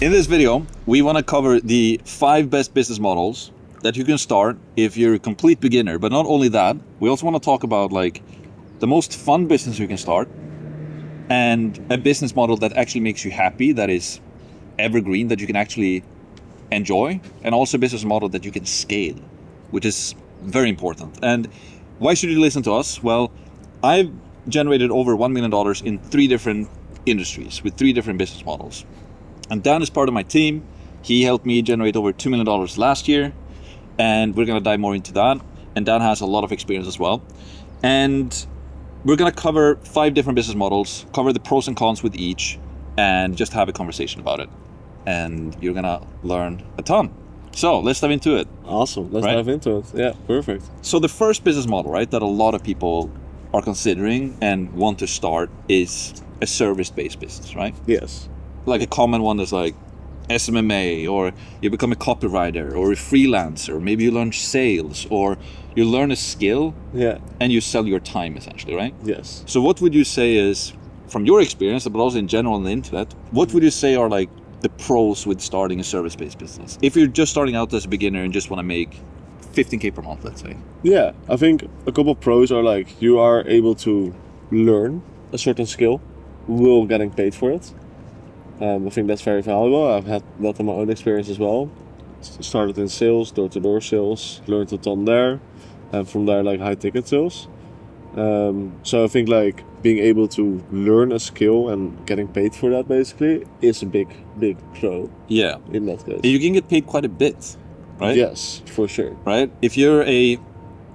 In this video, we want to cover the 5 best business models that you can start if you're a complete beginner. But not only that, we also want to talk about like the most fun business you can start and a business model that actually makes you happy, that is evergreen, that you can actually enjoy, and also a business model that you can scale, which is very important. And why should you listen to us? Well, I've generated over $1 million in 3 different industries with 3 different business models. And Dan is part of my team. He helped me generate over $2 million last year, and we're gonna dive more into that. And Dan has a lot of experience as well. And we're gonna cover 5 different business models, cover the pros and cons with each, and just have a conversation about it. And you're gonna learn a ton. So let's dive into it. Awesome. Let's dive into it. Yeah, perfect. So the first business model, right, that a lot of people are considering and want to start is a service-based business, right? Yes. Like a common one is like SMMA, or you become a copywriter or a freelancer. Maybe you learn sales, or you learn a skill and you sell your time essentially, right? Yes. So what would you say is, from your experience, but also in general on the internet, what would you say are like the pros with starting a service-based business? If you're just starting out as a beginner and just want to make 15K per month, let's say. Yeah, I think a couple of pros are like you are able to learn a certain skill while getting paid for it. I think that's very valuable. I've had that in my own experience as well. Started in sales, door-to-door sales, learned a ton there, and from there like high-ticket sales. So I think like being able to learn a skill and getting paid for that basically is a big pro. Yeah. In that case. You can get paid quite a bit, right? Yes, for sure. Right? If you're a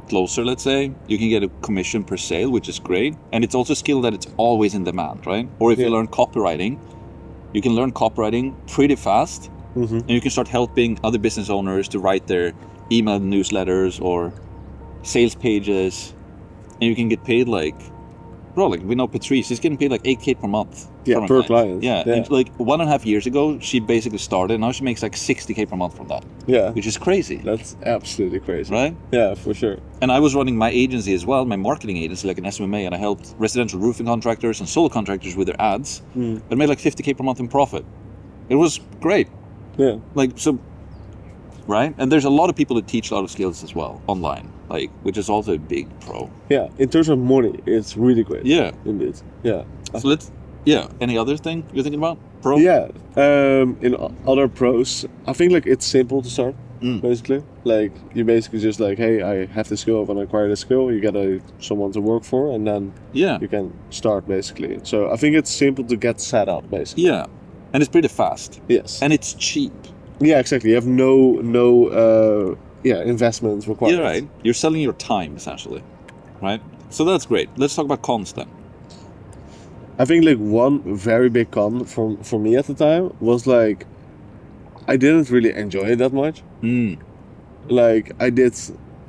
closer, let's say, you can get a commission per sale, which is great. And it's also a skill that it's always in demand, right? Or if you learn copywriting, you can learn copywriting pretty fast, and you can start helping other business owners to write their email newsletters or sales pages, and you can get paid like, bro, like we know Patrice, she's getting paid like 8K per month. Yeah, per client. Yeah, and like 1.5 years ago, she basically started, and now she makes like 60K per month from that. Yeah. Which is crazy. That's absolutely crazy. Right? Yeah, for sure. And I was running my agency as well, my marketing agency, like an SMMA, and I helped residential roofing contractors and solo contractors with their ads. I made like 50K per month in profit. It was great. Yeah. Like, so, right? And there's a lot of people that teach a lot of skills as well online, like, which is also a big pro. Yeah, in terms of money, it's really great. Yeah. Indeed. Yeah. So any other thing you're thinking about? Pro? Yeah. In other pros, I think like it's simple to start. Basically, like you basically just like, hey, I have this skill, I want to acquire this skill. You get someone to work for, and then you can start basically. So I think it's simple to get set up basically. Yeah, and it's pretty fast. Yes. And it's cheap. Yeah, exactly. You have no investment required. Yeah, right. You're selling your time essentially, right? So that's great. Let's talk about cons then. I think like one very big con for me at the time was like I didn't really enjoy it that much. Like I did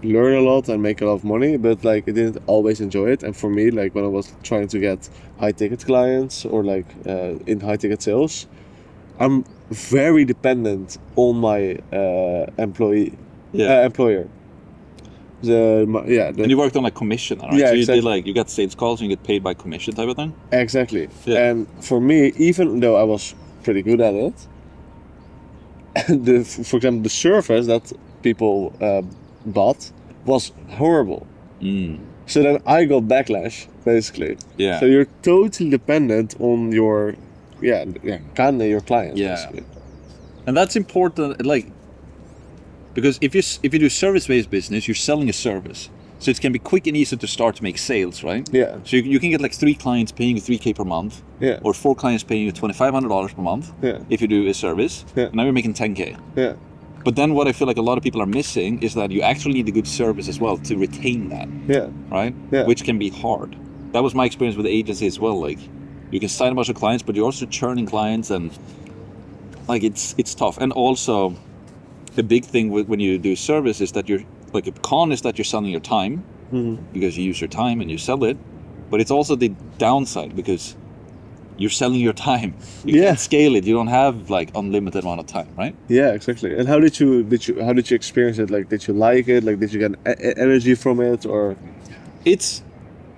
learn a lot and make a lot of money, but like I didn't always enjoy it. And for me, like when I was trying to get high ticket clients or like in high ticket sales, I'm very dependent on my employer. And you worked on like commission, right? Yeah, so you exactly. did like, you got sales calls and you get paid by commission type of thing? Exactly. Yeah. And for me, even though I was pretty good at it, for example, the service that people bought was horrible. So then I got backlash, basically. Yeah. So you're totally dependent on your clients. Yeah. Basically. And that's important, like, because if you do service-based business, you're selling a service. So it can be quick and easy to start to make sales, right? Yeah. So you can get like 3 clients paying you 3K per month. Yeah. Or 4 clients paying you $2,500 per month. Yeah. If you do a service. Yeah. Now you're making 10K. Yeah. But then what I feel like a lot of people are missing is that you actually need a good service as well to retain that. Yeah. Right? Yeah. Which can be hard. That was my experience with the agency as well. Like, you can sign a bunch of clients, but you're also churning clients, and like it's tough. And also, the big thing when you do service is that you're like, a con is that you're selling your time because you use your time and you sell it. But it's also the downside because you're selling your time. You can't scale it. You don't have like unlimited amount of time, right? Yeah, exactly. And how did you experience it? Like, did you like it? Like, did you get energy from it, or? It's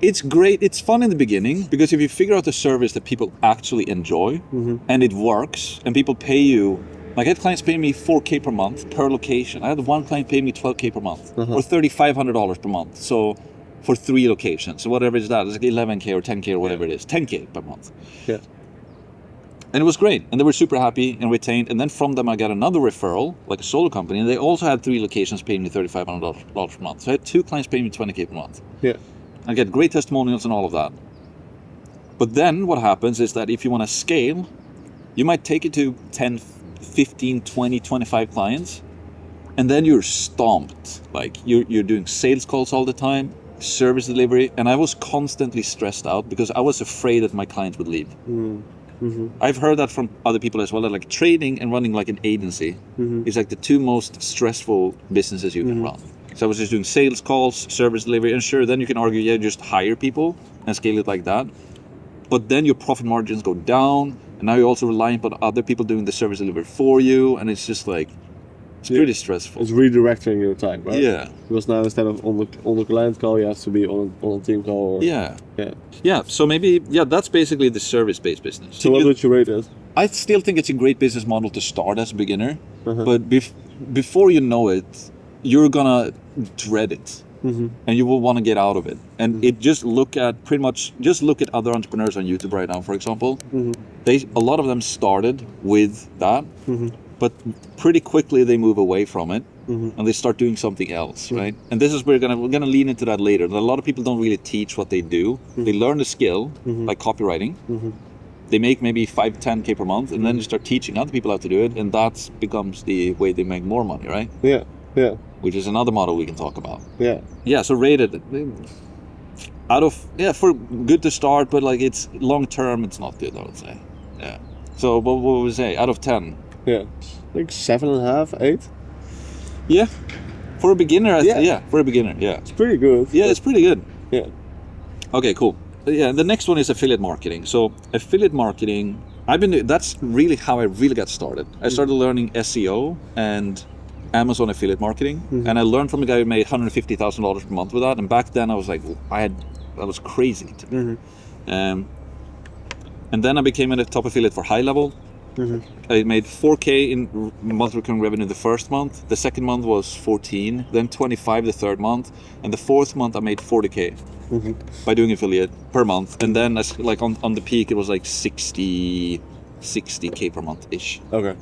It's great. It's fun in the beginning because if you figure out the service that people actually enjoy and it works and people pay you, like I had clients pay me $4K per month per location. I had one client pay me $12K per month or $3,500 per month. So for 3 locations, so whatever is that, it's like 11K or 10K or whatever it is, 10K per month. Yeah. And it was great. And they were super happy and retained. And then from them, I got another referral, like a solo company. And they also had 3 locations paying me $3,500 per month. So I had 2 clients paying me $20K per month. Yeah. I get great testimonials and all of that. But then what happens is that if you want to scale, you might take it to 10, 15, 20, 25 clients. And then you're stomped. Like you're doing sales calls all the time, service delivery. And I was constantly stressed out because I was afraid that my clients would leave. I've heard that from other people as well, that like trading and running like an agency is like the 2 most stressful businesses you can run. So I was just doing sales calls, service delivery, and sure, then you can argue, yeah, just hire people and scale it like that. But then your profit margins go down, and now you're also reliant on other people doing the service delivery for you, and it's just like, it's pretty stressful. It's redirecting your time, right? Yeah. Because now instead of on the client call, you have to be on a team call. Or, Yeah. Yeah. Yeah, so maybe, that's basically the service-based business. So what would you rate it? I still think it's a great business model to start as a beginner, but before you know it, you're gonna dread it, and you will want to get out of it. And just look at other entrepreneurs on YouTube right now, for example. A lot of them started with that, but pretty quickly they move away from it, and they start doing something else, right? And this is we're gonna lean into that later. A lot of people don't really teach what they do. They learn the skill, like copywriting. They make maybe 5, 10K per month, and then they start teaching other people how to do it, and that becomes the way they make more money, right? Yeah. Yeah. Which is another model we can talk about. Yeah. Yeah, so rated for good to start, but like it's long term, it's not good, I would say. Yeah. So what would we say? Out of 10? Yeah. Like 7.5, 8. Yeah. For a beginner, for a beginner, yeah. It's pretty good. Yeah, it's pretty good. Yeah. Okay, cool. Yeah, the next one is affiliate marketing. So affiliate marketing, that's really how I really got started. I started learning SEO and Amazon affiliate marketing, and I learned from a guy who made $150,000 per month with that. And back then I was like, that was crazy to me. And then I became a top affiliate for High Level. I made 4K in monthly recurring revenue the first month. The second month was 14, then 25 the third month, and the fourth month I made 40K by doing affiliate per month. And then like on the peak it was like 60K per month ish. Okay.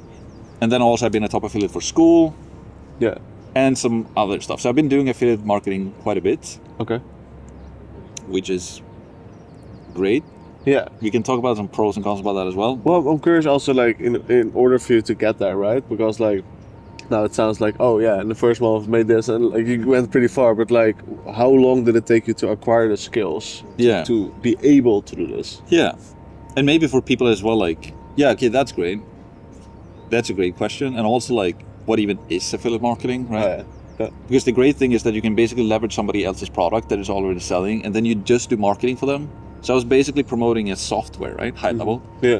And then also I've been a top affiliate for school. Yeah. And some other stuff. So I've been doing affiliate marketing quite a bit. Okay. Which is great. Yeah. We can talk about some pros and cons about that as well. Well, I'm curious also, like, in order for you to get there, right? Because, like, now it sounds like, oh, yeah, in the first month I made this, and, like, you went pretty far, but, like, how long did it take you to acquire the skills to be able to do this? Yeah. And maybe for people as well, like, yeah, okay, that's great. That's a great question. And also, like, what even is affiliate marketing, right? Yeah. Because the great thing is that you can basically leverage somebody else's product that is already selling, and then you just do marketing for them. So I was basically promoting a software, right? High level. Yeah.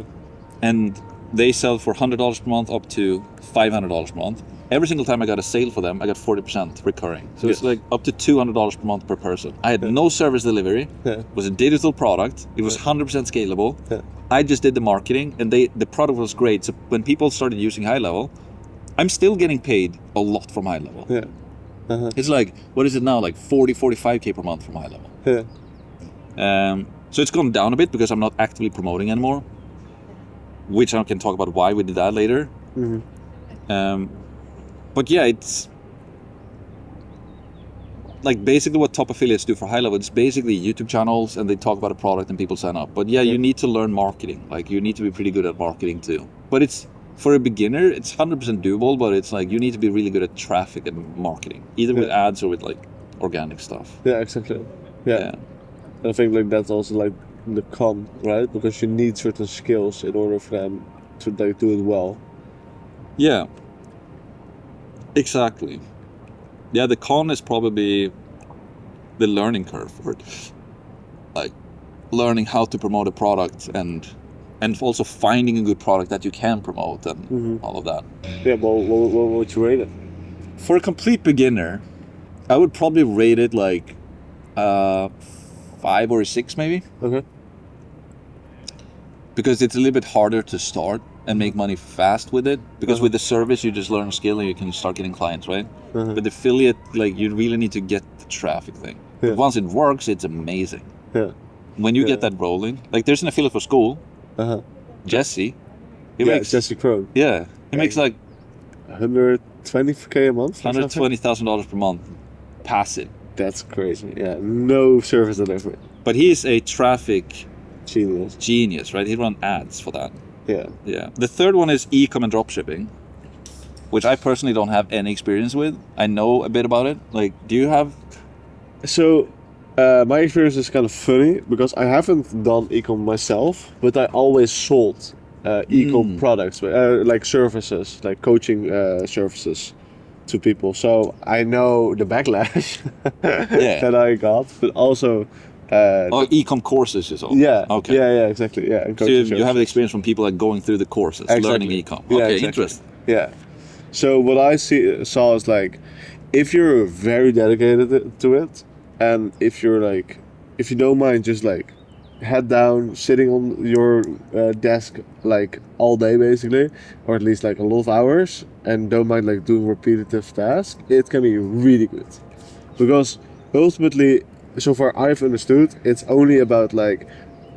And they sell for $100 per month up to $500 per month. Every single time I got a sale for them, I got 40% recurring. So it's like up to $200 per month per person. I had no service delivery. It was a digital product. It was 100% scalable. I just did the marketing, and the product was great. So when people started using High Level, I'm still getting paid a lot from High Level. Yeah. It's like, what is it now? Like 40, 45K per month from High Level. Yeah. So it's gone down a bit because I'm not actively promoting anymore, which I can talk about why we did that later. But yeah, it's like basically what top affiliates do for High Level. It's basically YouTube channels, and they talk about a product and people sign up. But yeah, you need to learn marketing. Like you need to be pretty good at marketing too. But it's, for a beginner, it's 100% doable, but it's like you need to be really good at traffic and marketing, either with ads or with like organic stuff. Yeah, exactly. Yeah. I think like that's also like the con, right? Because you need certain skills in order for them to like do it well. Yeah. Exactly. Yeah, the con is probably the learning curve for it. Like learning how to promote a product and also finding a good product that you can promote and all of that. Yeah, but what would you rate it? For a complete beginner, I would probably rate it like 5 or a 6 maybe, Okay. because it's a little bit harder to start and make money fast with it. Because Uh-huh. with the service, you just learn a skill and you can start getting clients, right? Uh-huh. With affiliate, like you really need to get the traffic thing. Yeah. But once it works, it's amazing. Yeah. When you Yeah. get that rolling, like there's an affiliate for school, Uh-huh. Jesse. He Yeah, makes Jesse Crone. yeah, he makes like $120K a month. or something? $120,000 per month passive. That's crazy. Yeah, no service delivery. But he is a traffic Genius. genius, right? He run ads for that. Yeah. Yeah. The third one is e-com and dropshipping, which I personally don't have any experience with. I know a bit about it. Like, do you have? So, my experience is kind of funny because I haven't done ecom myself, but I always sold ecom products, like services, like coaching services to people. So I know the backlash that I got, but also. Oh, e-com courses is all. Yeah. Okay. Yeah. Exactly. Yeah. And So coaching you have the services. experience from people like going through the courses, Exactly. learning e-com. Yeah, Okay, exactly. interesting. Yeah. So what I saw is like, if you're very dedicated to it, and if you don't mind just like head down, sitting on your desk like all day basically, or at least like a lot of hours, and don't mind like doing repetitive tasks, it can be really good. Because ultimately, so far I've understood, it's only about like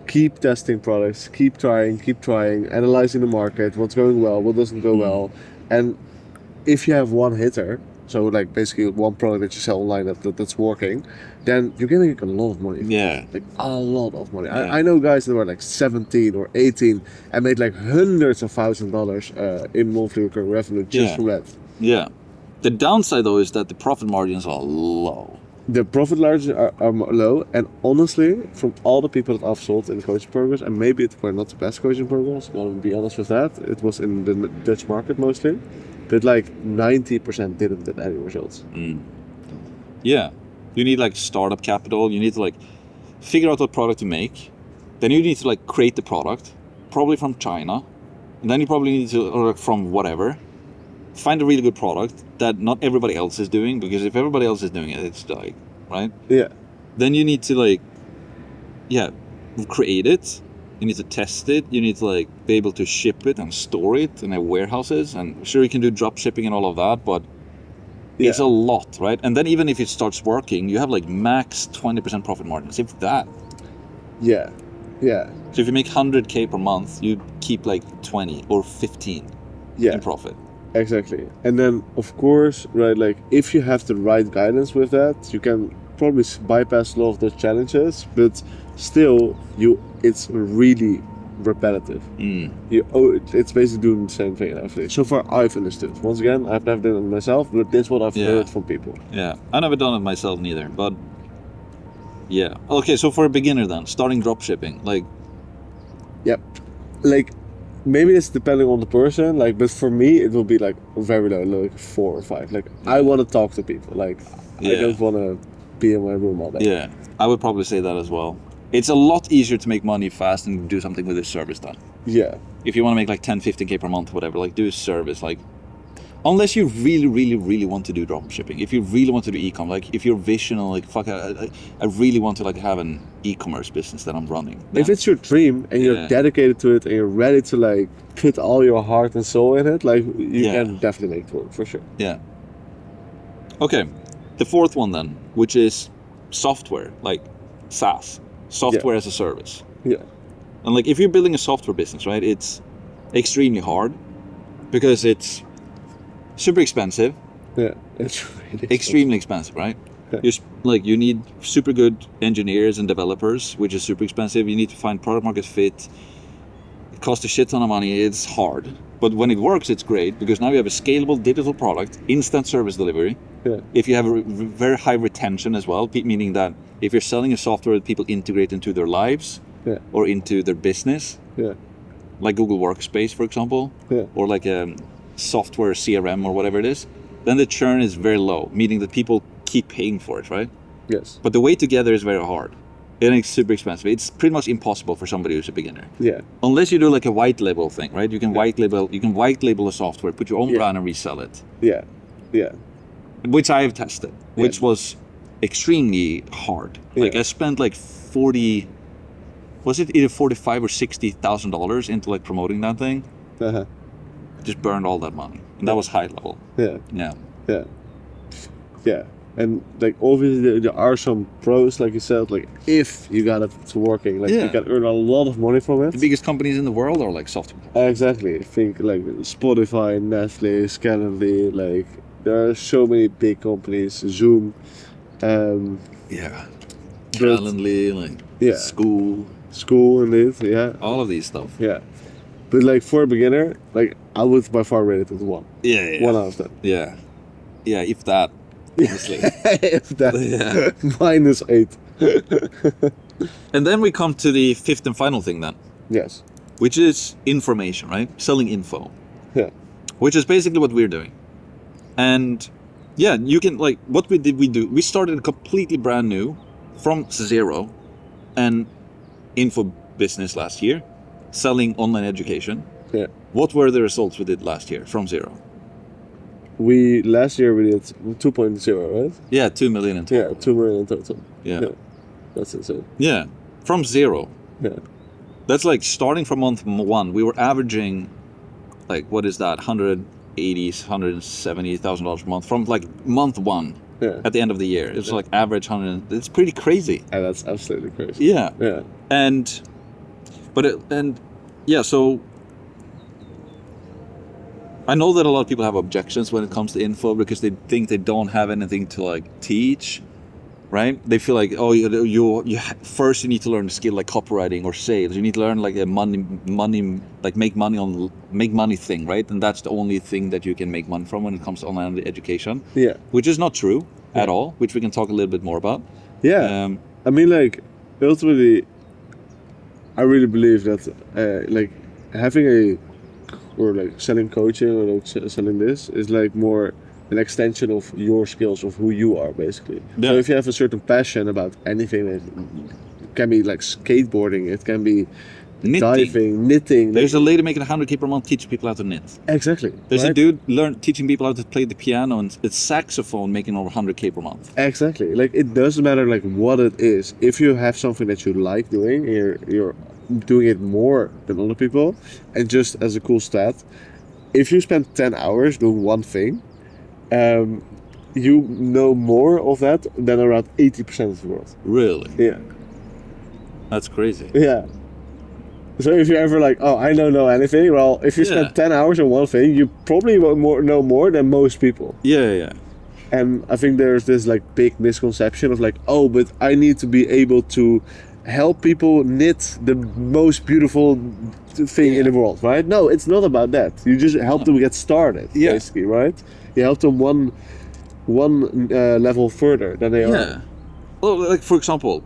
keep testing products, keep trying, analyzing the market, what's going well, what doesn't go well, and if you have one hitter, so like basically one product that you sell online that's working, then you're gonna make a lot of money. Yeah. Like a lot of money. Yeah. I know guys that were like 17 or 18 and made like hundreds of $1,000s in monthly recurring revenue just Yeah. from that. Yeah. The downside though is that the profit margins are low. The profit margins are low, and honestly, from all the people that I've sold in coaching programs, and maybe it were not the best coaching programs, I'm gonna be honest with that, it was in the Dutch market mostly, but like 90% didn't get any results. Yeah. You need like startup capital. You need to like figure out what product to make. Then you need to like create the product, probably from China. And then you probably need to, or from whatever, find a really good product that not everybody else is doing, because if everybody else is doing it, it's like, right? Yeah. Then you need to like, yeah, create it. You need to test it. You need to like be able to ship it and store it in warehouses. And sure, you can do drop shipping and all of that, but it's a lot, right? And then even if it starts working, you have like max 20% profit margins, if that. Yeah. Yeah. So if you make 100K per month, you keep like 20 or 15 Yeah. in profit. Exactly. And then, of course, right, like if you have the right guidance with that, you can probably bypass a lot of those challenges, but still, it's really repetitive. It's basically doing the same thing. Actually, so far I've understood. Once again, I've never done it myself, but this is what I've heard from people. Yeah, I never done it myself neither, but yeah. Okay, so for a beginner then, starting drop shipping, like, Yep. Like, maybe it's depending on the person, like, but for me, it will be like very low, like 4 or 5. Like, I want to talk to people. Like, I don't want to be in my room all day. Yeah, I would probably say that as well. It's a lot easier to make money fast and do something with a service then. Yeah. If you want to make like 10, 15K per month, whatever, like do a service, like, unless you really, really, really want to do drop shipping. If you really want to do e-com, like if your vision on like, fuck, I really want to like have an e-commerce business that I'm running. If it's your dream and you're dedicated to it and you're ready to like put all your heart and soul in it, like you can definitely make it work for sure. Yeah. Okay, the fourth one then, which is software, like SaaS, software as a service. Yeah. And like if you're building a software business, right, it's extremely hard because it's super expensive. Yeah, it's really extremely expensive, right? Yeah. You need super good engineers and developers, which is super expensive. You need to find product market fit. It costs a shit ton of money. It's hard, but when it works, it's great because now you have a scalable digital product, instant service delivery. Yeah. If you have a very high retention as well, meaning that if you're selling a software that people integrate into their lives or into their business, like Google Workspace, for example, or like a software CRM or whatever it is, then the churn is very low, meaning that people keep paying for it, right? Yes. But the way to get there is very hard. And it's super expensive. It's pretty much impossible for somebody who's a beginner. Yeah. Unless you do like a white label thing, right? You can white label a software, put your own brand and resell it. Yeah. Yeah. Which I have tested, which was extremely hard. Like I spent like 40. Was it either $45,000 or $60,000 into like promoting that thing? Uh-huh. Just burned all that money, and that was high level. Yeah. Yeah. Yeah. Yeah. And like obviously there are some pros, like you said, like if you got it to working, like Yeah. you can earn a lot of money from it. The biggest companies in the world are like software. Exactly. Think like Spotify, Netflix, Calendly, like there are so many big companies, Zoom. Yeah. But- Calendly, like Yeah. school, indeed, yeah. all of these stuff. Yeah. But like for a beginner, like I would by far rate it as 1. Yeah. 1 out of 10. Yeah. Yeah, if that. Honestly. If that Yeah. -8. And then we come to the fifth and final thing then, Yes. which is information, right? Selling info. Yeah. Which is basically what we're doing. And yeah, you can like what we do. We started completely brand new from zero and info business last year, selling online education. Yeah. What were the results we did last year from zero? Last year we did 2.0, right? Yeah, 2 million in total. Yeah, 2 million in total. Yeah. That's insane. Yeah. From zero. Yeah. That's like starting from month 1, we were averaging like what is that, $170,000 a month from like month 1 Yeah. at the end of the year. It's like average 100. It's pretty crazy. And that's absolutely crazy. Yeah. Yeah. And so I know that a lot of people have objections when it comes to info because they think they don't have anything to like teach, right? They feel like, oh, first you need to learn a skill like copywriting or sales. You need to learn like a money like make money thing, right? And that's the only thing that you can make money from when it comes to online education. Yeah. Which is not true at all, which we can talk a little bit more about. Yeah. I mean, like, ultimately, I really believe that, like, having selling coaching or like selling this is like more an extension of your skills, of who you are, basically. Yeah. So if you have a certain passion about anything, it can be like skateboarding, it can be diving, knitting. There's a lady making 100K per month teaching people how to knit. Exactly. There's a right? dude teaching people how to play the piano and it's saxophone making over 100K per month. Exactly. Like it doesn't matter like what it is. If you have something that you like doing, you're doing it more than other people. And just as a cool stat, if you spend 10 hours doing one thing, you know more of that than around 80% of the world. Really? Yeah. That's crazy. Yeah. So if you're ever like, oh, I don't know anything, well, if you spend 10 hours on one thing, you probably know more than most people. Yeah. And I think there's this like big misconception of like, oh, but I need to be able to help people knit the most beautiful thing in the world, right? No, it's not about that. You just help them get started, basically, right? You help them one level further than they are. Yeah. Well, like for example,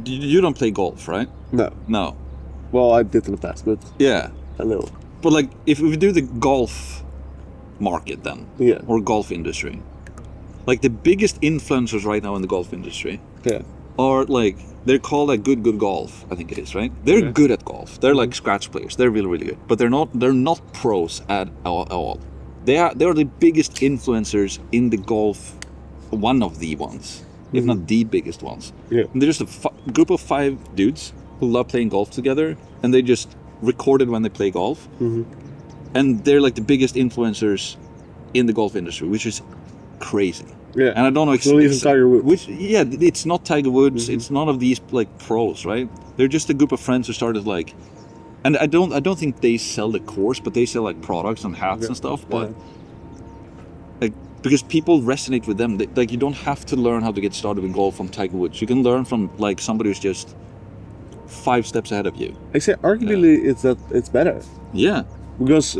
you don't play golf, right? No. Well, I did in the past, but yeah, a little. But like, if we do the golf market then, or golf industry, like the biggest influencers right now in the golf industry, are like they're called like good golf. I think it is, right? They're good at golf. They're like scratch players. They're really good, but they're not pros at all. They are the biggest influencers in the golf, one of the ones, if not the biggest ones. Yeah. And they're just a group of 5 dudes who love playing golf together, and they just record it when they play golf. And they're like the biggest influencers in the golf industry, which is crazy. Yeah. And I don't know. It's not even Tiger Woods. It's not Tiger Woods. It's none of these like pros, right? They're just a group of friends who started like, and I don't think they sell the course, but they sell like products and hats and stuff. But like because people resonate with them. Like you don't have to learn how to get started with golf from Tiger Woods. You can learn from like somebody who's just 5 steps ahead of you. I say arguably it's better. Yeah. Because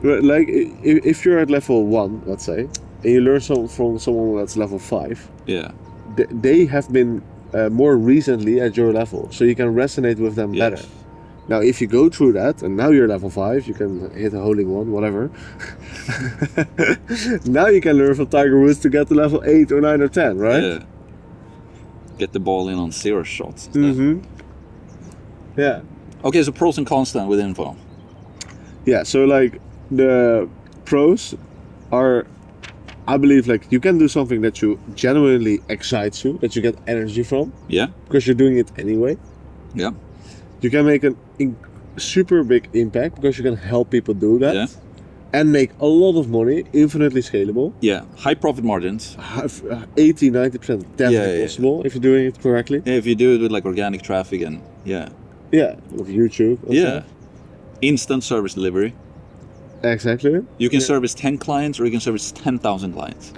like if you're at level 1, let's say, and you learn from someone that's level 5, they have been more recently at your level, so you can resonate with them better. Now if you go through that and now you're level 5, you can hit a hole in one, whatever. Now you can learn from Tiger Woods to get to level 8 or 9 or 10, right? Yeah. Get the ball in on 0 shots. Yeah. Okay, so pros and cons then with info. Yeah, so like the pros are, I believe like you can do something that you genuinely excites you, that you get energy from, Yeah. because you're doing it anyway. Yeah. You can make super big impact because you can help people do that. Yeah. And make a lot of money, infinitely scalable. Yeah. High profit margins. 80, 90% definitely Yeah. possible if you're doing it correctly. Yeah, if you do it with like organic traffic and Yeah, with YouTube. and yeah. stuff. Instant service delivery. Exactly. You can Yeah. service 10 clients or you can service 10,000 clients.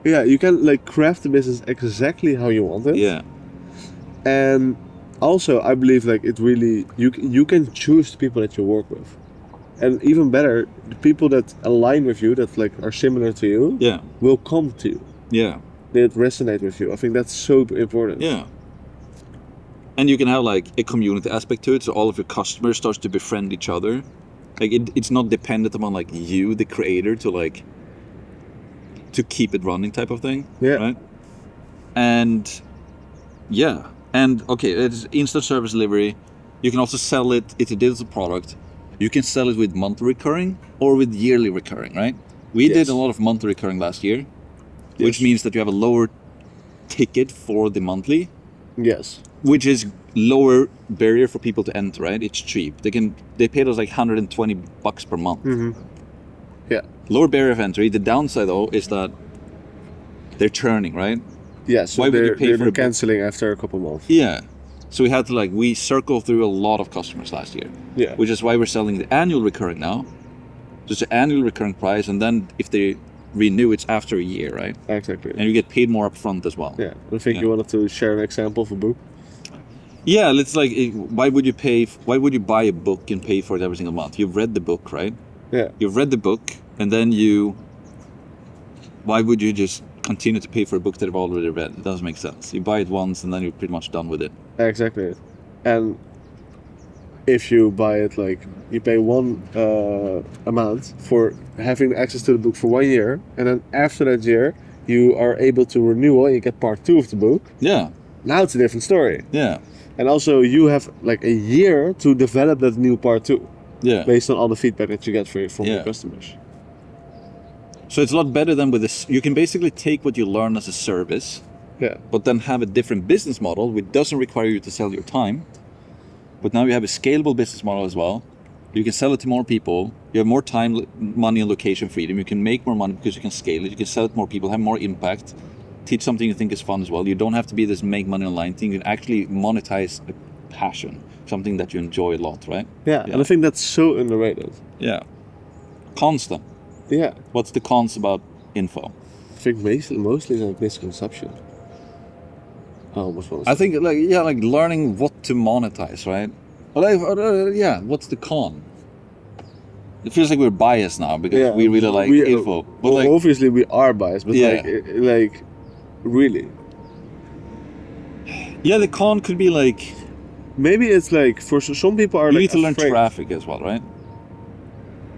Yeah, you can like craft the business exactly how you want it. Yeah. And also, I believe like it really you can choose the people that you work with, and even better, the people that align with you, that like are similar to you, Yeah. will come to you. Yeah. They resonate with you. I think that's so important. Yeah. And you can have like a community aspect to it, so all of your customers starts to befriend each other. Like it's not dependent upon like you, the creator, to keep it running type of thing. Yeah. Right. And yeah. And okay, it's instant service delivery. You can also sell it. It's a digital product. You can sell it with monthly recurring or with yearly recurring, right? We Yes. did a lot of monthly recurring last year, which Yes. means that you have a lower ticket for the monthly, Yes. which is lower barrier for people to enter, right? It's cheap. They paid us like $120 per month. Yeah. Lower barrier of entry. The downside though is that they're churning, right? Yeah. So Why would you they're, pay they're for a book? canceling after a couple months. Yeah. So we had to we circle through a lot of customers last year. Yeah. Which is why we're selling the annual recurring now. So it's an annual recurring price, and then if they renew, it's after a year, right? Exactly. And you get paid more upfront as well. Yeah. I think you wanted to share an example of a book. Yeah, it's like, why would you buy a book and pay for it every single month? You've read the book, right? Yeah. You've read the book, and then why would you just continue to pay for a book that you've already read? It doesn't make sense. You buy it once, and then you're pretty much done with it. Exactly. And if you buy it, like you pay one amount for having access to the book for 1 year, and then after that year you are able to renew and you get part 2 of the book. Yeah, Now it's a different story. yeah, And also you have like a year to develop that new part 2 yeah. based on all the feedback that you get from Yeah. your customers. So it's a lot better than with this. You can basically take what you learn as a service, Yeah. but then have a different business model which doesn't require you to sell your time. But now you have a scalable business model as well. You can sell it to more people. You have more time, money, and location freedom. You can make more money because you can scale it. You can sell it to more people, have more impact, teach something you think is fun as well. You don't have to be this make money online thing. You can actually monetize a passion, something that you enjoy a lot, right? Yeah. And I think that's so underrated. Yeah. Constant. Yeah. What's the cons about info? I think mostly it's a misconception. I almost want to I think like learning what to monetize, right? Yeah, what's the con? It feels like we're biased now because we really like info. But well, like, obviously we are biased, but Yeah. like really. yeah, the con could be like Maybe it's like for some people are you like need to learn afraid. traffic as well, right?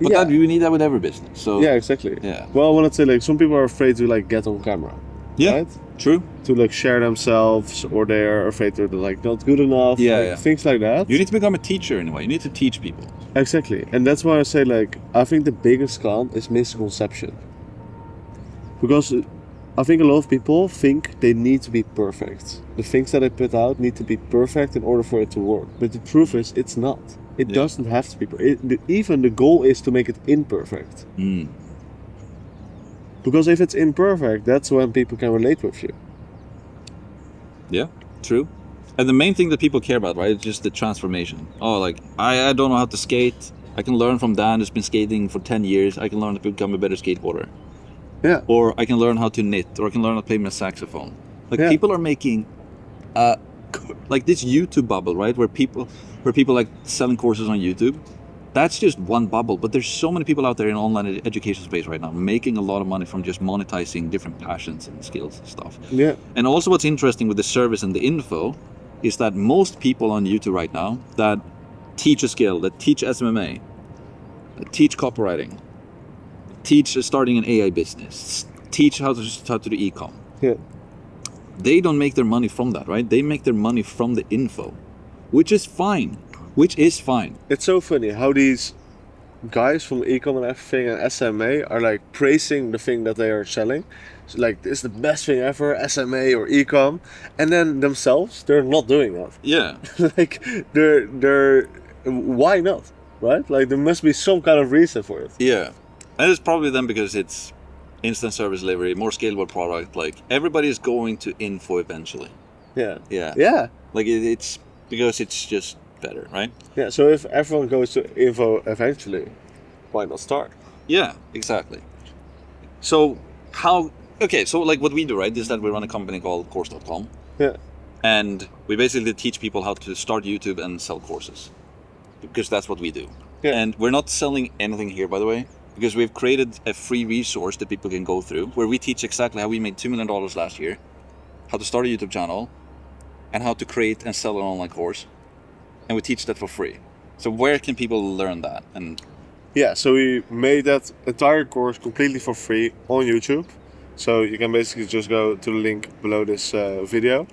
But Yeah. that we need that with every business. So Yeah, exactly. Yeah. Well, I want to say like some people are afraid to like get on camera, yeah, right? true. To like share themselves, or they're afraid they're like not good enough. Yeah, like, yeah. things like that. You need to become a teacher in a way. You need to teach people. Exactly, and that's why I say like I think the biggest con is misconception. Because I think a lot of people think they need to be perfect. The things that I put out need to be perfect in order for it to work. But the truth is, it's not. It Yeah. doesn't have to be. Even the goal is to make it imperfect. Mm. Because if it's imperfect, that's when people can relate with you. Yeah, true. And the main thing that people care about, right, is just the transformation. Oh, like, I don't know how to skate. I can learn from Dan who's been skating for 10 years. I can learn to become a better skateboarder. Yeah. Or I can learn how to knit, or I can learn how to play my saxophone. Like, Yeah. people are making, like this YouTube bubble, right, where people like selling courses on YouTube. That's just one bubble, but there's so many people out there in online education space right now making a lot of money from just monetizing different passions and skills and stuff. Yeah. And also what's interesting with the service and the info is that most people on YouTube right now that teach a skill, that teach SMMA, that teach copywriting, teach starting an AI business, teach how to do e-com. Yeah. They don't make their money from that, right? They make their money from the info, which is fine. It's so funny how these guys from ecom and everything and SMA are like praising the thing that they are selling. So like, this is the best thing ever, SMA or ecom, and then themselves they're not doing that. Yeah. Like they're why not, right? Like there must be some kind of reason for it. Yeah. And it's probably then because it's instant service delivery, more scalable product. Like everybody is going to info eventually. Yeah. Yeah. Yeah. Like it's because it's just better, right? Yeah. So if everyone goes to info eventually, why not start? Yeah, exactly. So so like what we do, right, is that we run a company called course.com, Yeah. and we basically teach people how to start YouTube and sell courses, because that's what we do. Yeah. And we're not selling anything here, by the way, because we've created a free resource that people can go through where we teach exactly how we made $2 million last year, how to start a YouTube channel, and how to create and sell an online course. And we teach that for free. So where can people learn that? And Yeah, so we made that entire course completely for free on YouTube. So you can basically just go to the link below this video.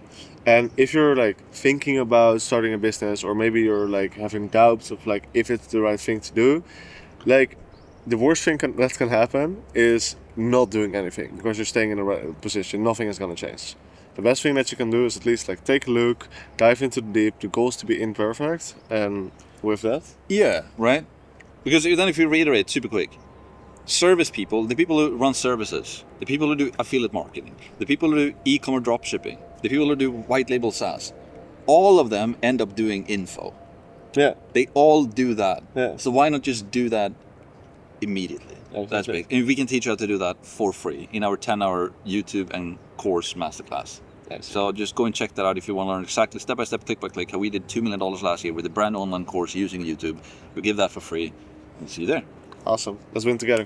And if you're like thinking about starting a business, or maybe you're like having doubts of like if it's the right thing to do, like the worst thing that can happen is not doing anything, because you're staying in the right position. Nothing is gonna change. The best thing that you can do is at least like take a look, dive into the deep. The goal is to be imperfect, and with that, yeah, right? Because then if you reiterate super quick, service people, the people who run services, the people who do affiliate marketing, the people who do e-commerce dropshipping, the people who do white label SaaS, all of them end up doing info. yeah. They all do that. Yeah. So why not just do that immediately? Exactly. That's big. And we can teach you how to do that for free in our 10-hour YouTube and course masterclass. So just go and check that out if you want to learn exactly step by step, click by click, how we did $2 million last year with a brand new online course using YouTube. We give that for free. And see you there. Awesome. Let's win together.